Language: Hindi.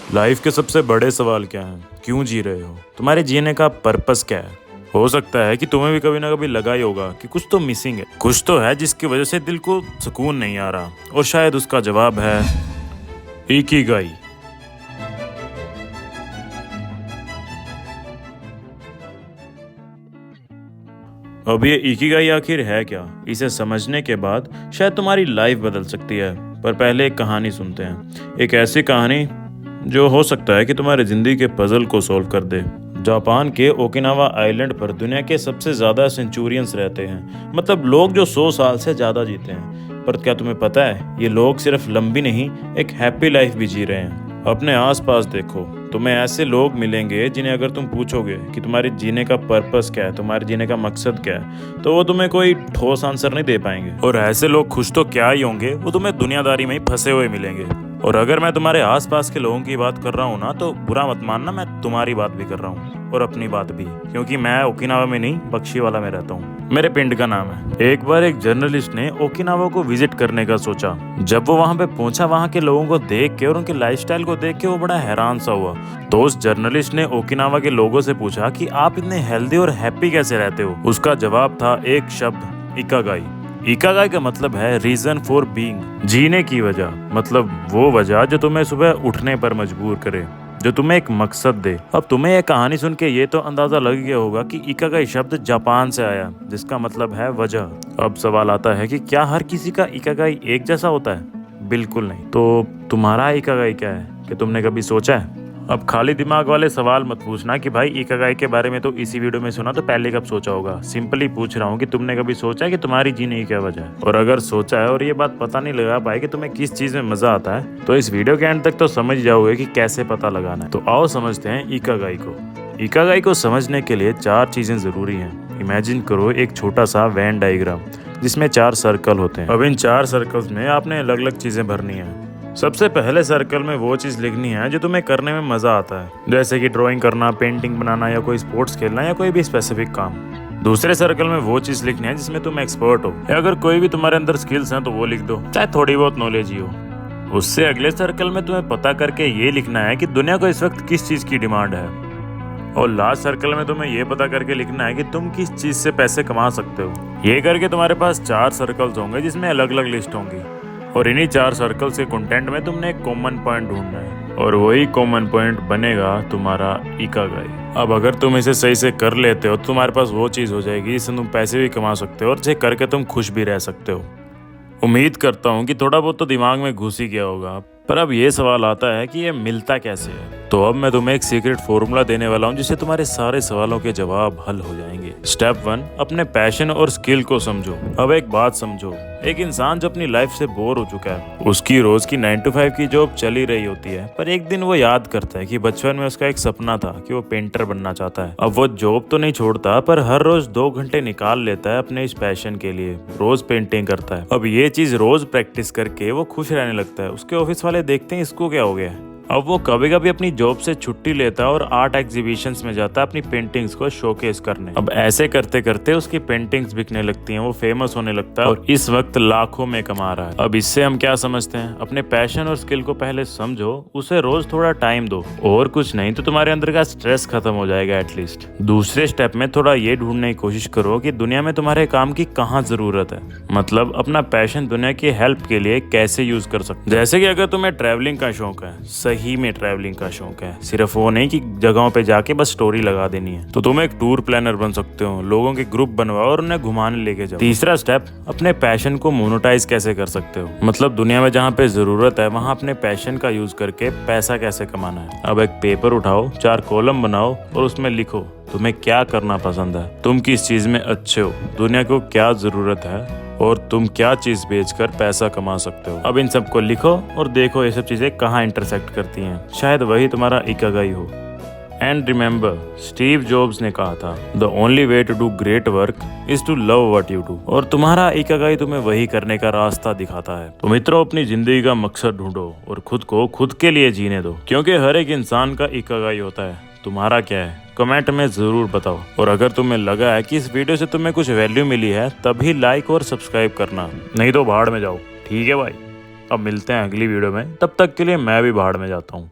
लाइफ के सबसे बड़े सवाल क्या हैं? क्यों जी रहे हो? तुम्हारे जीने का पर्पस क्या है? हो सकता है कि तुम्हें भी कभी ना कभी लगा ही होगा कि कुछ तो मिसिंग है, कुछ तो है जिसकी वजह से दिल को सुकून नहीं आ रहा, और शायद उसका जवाब है इकिगाई। अब ये इकिगाई आखिर है क्या? इसे समझने के बाद शायद तुम्हारी लाइफ बदल सकती है। पर पहले एक कहानी सुनते हैं, एक ऐसी कहानी जो हो सकता है कि तुम्हारी जिंदगी के पजल को सॉल्व कर दे। जापान के ओकिनावा आइलैंड पर दुनिया के सबसे ज्यादा सेंचुरियंस रहते हैं, मतलब लोग जो 100 साल से ज्यादा जीते हैं। पर क्या तुम्हें पता है, ये लोग सिर्फ लंबी नहीं, एक हैप्पी लाइफ भी जी रहे हैं। अपने आसपास देखो, तुम्हें ऐसे लोग मिलेंगे जिन्हें अगर तुम पूछोगे कि तुम्हारे जीने का पर्पस क्या है, तुम्हारे जीने का मकसद क्या है, तो वो तुम्हें कोई ठोस आंसर नहीं दे पाएंगे। और ऐसे लोग खुश तो क्या ही होंगे, वो तुम्हें दुनियादारी में ही फंसे हुए मिलेंगे। और अगर मैं तुम्हारे आसपास के लोगों की बात कर रहा हूँ ना, तो बुरा मत मानना, मैं तुम्हारी बात भी कर रहा हूँ और अपनी बात भी, क्योंकि मैं ओकिनावा में नहीं, बख्शीवाला में रहता हूँ। मेरे पिंड का नाम है। एक बार एक जर्नलिस्ट ने ओकिनावा को विजिट करने का सोचा। जब वो वहाँ पे पहुंचा, वहाँ के लोगों को देख के और उनके लाइफस्टाइल को देख के वो बड़ा हैरान सा हुआ। तो उस जर्नलिस्ट ने ओकिनावा के लोगों से पूछा कि आप इतने हेल्दी और हैप्पी कैसे रहते हो। उसका जवाब था एक शब्द, इकागाई। इकागाई का मतलब है रीजन फॉर बीइंग, जीने की वजह, मतलब वो वजह जो तुम्हें सुबह उठने पर मजबूर करे, जो तुम्हें एक मकसद दे। अब तुम्हें यह कहानी सुन के ये तो अंदाजा लग गया होगा कि इकागाई शब्द जापान से आया, जिसका मतलब है वजह। अब सवाल आता है कि क्या हर किसी का इकागाई एक जैसा होता है? बिल्कुल नहीं। तो तुम्हारा इकागाई क्या है, कि तुमने कभी सोचा है? अब खाली दिमाग वाले सवाल मत पूछना कि भाई इकागाई के बारे में तो इसी वीडियो में सुना, तो पहले कब सोचा होगा। सिंपली पूछ रहा हूँ कि तुमने कभी सोचा है कि तुम्हारी जीने की क्या वजह है? और अगर सोचा है और ये बात पता नहीं लगा पाए कि तुम्हें किस चीज में मजा आता है, तो इस वीडियो के एंड तक तो समझ जाओगे कि कैसे पता लगाना है। तो आओ समझते हैं इकागाई को। इकागाई को समझने के लिए 4 चीजें जरूरी हैं। इमेजिन करो एक छोटा सा वेन डायग्राम जिसमें 4 सर्कल होते हैं। अब इन 4 सर्कल्स में आपने अलग अलग चीजें भरनी है। सबसे पहले सर्कल में वो चीज़ लिखनी है जो तुम्हें करने में मज़ा आता है, जैसे कि ड्राइंग करना, पेंटिंग बनाना, या कोई स्पोर्ट्स खेलना, या कोई भी स्पेसिफिक काम। दूसरे सर्कल में वो चीज़ लिखनी है जिसमें तुम एक्सपर्ट हो, या अगर कोई भी तुम्हारे अंदर स्किल्स हैं तो वो लिख दो, चाहे थोड़ी बहुत नॉलेज ही हो। उससे अगले सर्कल में तुम्हें पता करके ये लिखना है कि दुनिया को इस वक्त किस चीज़ की डिमांड है। और लास्ट सर्कल में तुम्हें ये पता करके लिखना है कि तुम किस चीज़ से पैसे कमा सकते हो। ये करके तुम्हारे पास 4 सर्कल्स होंगे जिसमें अलग अलग लिस्ट होंगी, और इन्हीं 4 सर्कल्स के कंटेंट में तुमने एक कॉमन पॉइंट ढूंढना है, और वही कॉमन पॉइंट बनेगा तुम्हारा इकागाई। अब अगर तुम इसे सही से कर लेते हो तो तुम्हारे पास वो चीज़ हो जाएगी जिससे तुम पैसे भी कमा सकते हो और इसे करके तुम खुश भी रह सकते हो। उम्मीद करता हूँ कि थोड़ा बहुत तो दिमाग में घुस ही गया होगा। पर अब ये सवाल आता है कि ये मिलता कैसे है। तो अब मैं तुम्हें एक सीक्रेट फॉर्मूला देने वाला हूँ जिससे तुम्हारे सारे सवालों के जवाब हल हो जाएंगे। स्टेप 1, अपने पैशन और स्किल को समझो। अब एक बात समझो, एक इंसान जो अपनी लाइफ से बोर हो चुका है, उसकी रोज की 9 to 5 की जॉब चली रही होती है, पर एक दिन वो याद करता है कि बचपन में उसका एक सपना था कि वो पेंटर बनना चाहता है। अब वो जॉब तो नहीं छोड़ता, पर हर रोज 2 घंटे निकाल लेता है अपने इस पैशन के लिए, रोज पेंटिंग करता है। अब ये चीज रोज प्रैक्टिस करके वो खुश रहने लगता है। उसके ऑफिस वाले देखते हैं इसको क्या हो गया। अब वो कभी कभी अपनी जॉब से छुट्टी लेता है और आर्ट एग्जीबिशंस में जाता है अपनी पेंटिंग्स को शोकेस करने। अब ऐसे करते करते उसकी पेंटिंग्स बिकने लगती हैं, वो फेमस होने लगता है और इस वक्त लाखों में कमा रहा है। अब इससे हम क्या समझते हैं, अपने पैशन और स्किल को पहले समझो, उसे रोज थोड़ा टाइम दो, और कुछ नहीं तो तुम्हारे अंदर का स्ट्रेस खत्म हो जाएगा एटलीस्ट। दूसरे स्टेप में थोड़ा ये ढूंढने की कोशिश करो कि दुनिया में तुम्हारे काम की कहाँ जरूरत है, मतलब अपना पैशन दुनिया की हेल्प के लिए कैसे यूज कर सकते। जैसे कि अगर तुम्हें ट्रैवलिंग का शौक है, सही में ट्रैवलिंग का शौक है, सिर्फ वो नहीं कि जगहों पे जाके बस स्टोरी लगा देनी है, तो तुम एक टूर प्लानर बन सकते हो। लोगों के ग्रुप बनवाओ और उन्हें घुमाने लेके जाओ। तीसरा स्टेप, अपने पैशन को मोनेटाइज कैसे कर सकते हो, मतलब दुनिया में जहाँ पे जरूरत है वहाँ अपने पैशन का यूज करके पैसा कैसे कमाना है। अब एक पेपर उठाओ, 4 कॉलम बनाओ और उसमें लिखो तुम्हें क्या करना पसंद है, तुम किस चीज में अच्छे हो, दुनिया को क्या जरूरत है, और तुम क्या चीज बेचकर पैसा कमा सकते हो। अब इन सबको लिखो और देखो ये सब चीजें कहाँ इंटरसेक्ट करती हैं। शायद वही तुम्हारा इकागाई हो। एंड रिमेंबर, स्टीव जॉब्स ने कहा था, the only way to do great work is to love what you do. और तुम्हारा इकागाई तुम्हें वही करने का रास्ता दिखाता है। तो मित्रों, अपनी जिंदगी का मकसद ढूंढो और खुद को खुद के लिए जीने दो, क्योंकि हर एक इंसान का इकागाई होता है। तुम्हारा क्या है, कमेंट में जरूर बताओ। और अगर तुम्हें लगा है कि इस वीडियो से तुम्हें कुछ वैल्यू मिली है, तभी लाइक और सब्सक्राइब करना, नहीं तो भाड़ में जाओ। ठीक है भाई, अब मिलते हैं अगली वीडियो में, तब तक के लिए मैं भी भाड़ में जाता हूँ।